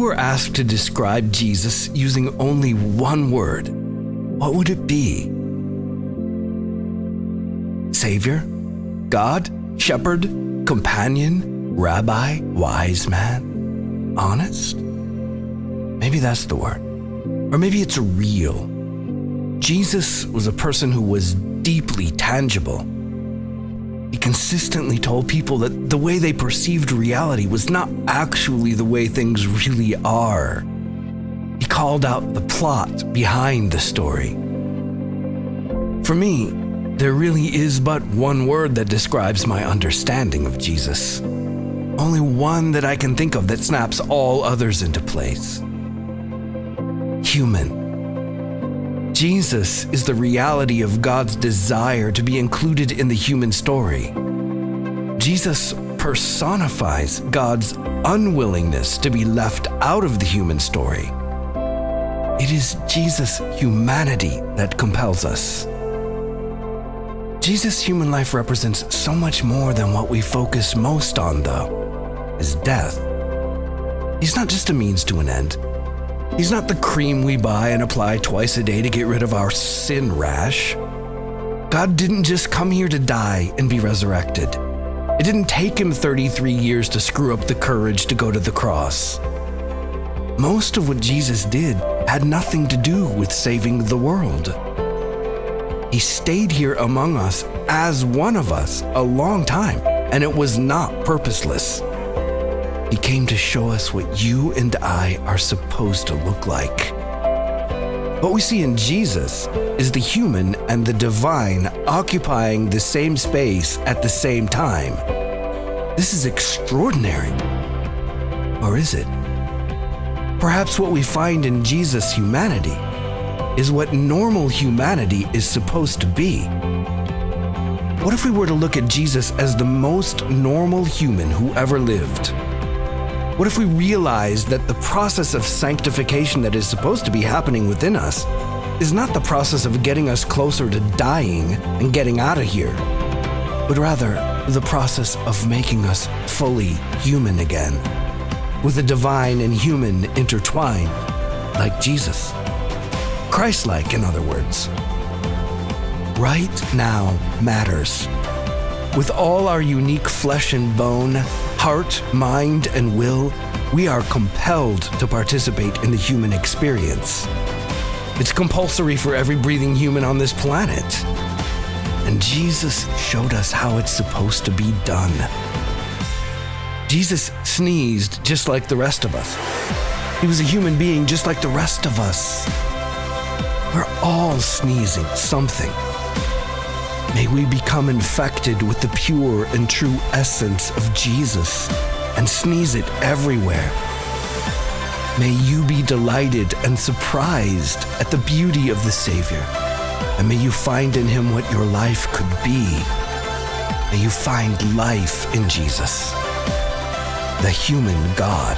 you were asked to describe Jesus using only one word, what would it be? Savior? God? Shepherd? Companion? Rabbi? Wise man? Honest? Maybe that's the word. Or maybe it's real. Jesus was a person who was deeply tangible. He consistently told people that the way they perceived reality was not actually the way things really are. He called out the plot behind the story. For me, there really is but one word that describes my understanding of Jesus. Only one that I can think of that snaps all others into place. Human. Jesus is the reality of God's desire to be included in the human story. Jesus personifies God's unwillingness to be left out of the human story. It is Jesus' humanity that compels us. Jesus' human life represents so much more than what we focus most on, though, his death. He's not just a means to an end. He's not the cream we buy and apply twice a day to get rid of our sin rash. God didn't just come here to die and be resurrected. It didn't take him 33 years to screw up the courage to go to the cross. Most of what Jesus did had nothing to do with saving the world. He stayed here among us as one of us a long time, and it was not purposeless. He came to show us what you and I are supposed to look like. What we see in Jesus is the human and the divine occupying the same space at the same time. This is extraordinary. Or is it? Perhaps what we find in Jesus' humanity is what normal humanity is supposed to be. What if we were to look at Jesus as the most normal human who ever lived? What if we realized that the process of sanctification that is supposed to be happening within us is not the process of getting us closer to dying and getting out of here, but rather the process of making us fully human again, with the divine and human intertwined, like Jesus. Christ-like, in other words. Right now matters. With all our unique flesh and bone, heart, mind, and will, we are compelled to participate in the human experience. It's compulsory for every breathing human on this planet. And Jesus showed us how it's supposed to be done. Jesus sneezed just like the rest of us. He was a human being just like the rest of us. We're all sneezing something. May we become infected with the pure and true essence of Jesus and sneeze it everywhere. May you be delighted and surprised at the beauty of the Savior, and may you find in him what your life could be. May you find life in Jesus, the human God.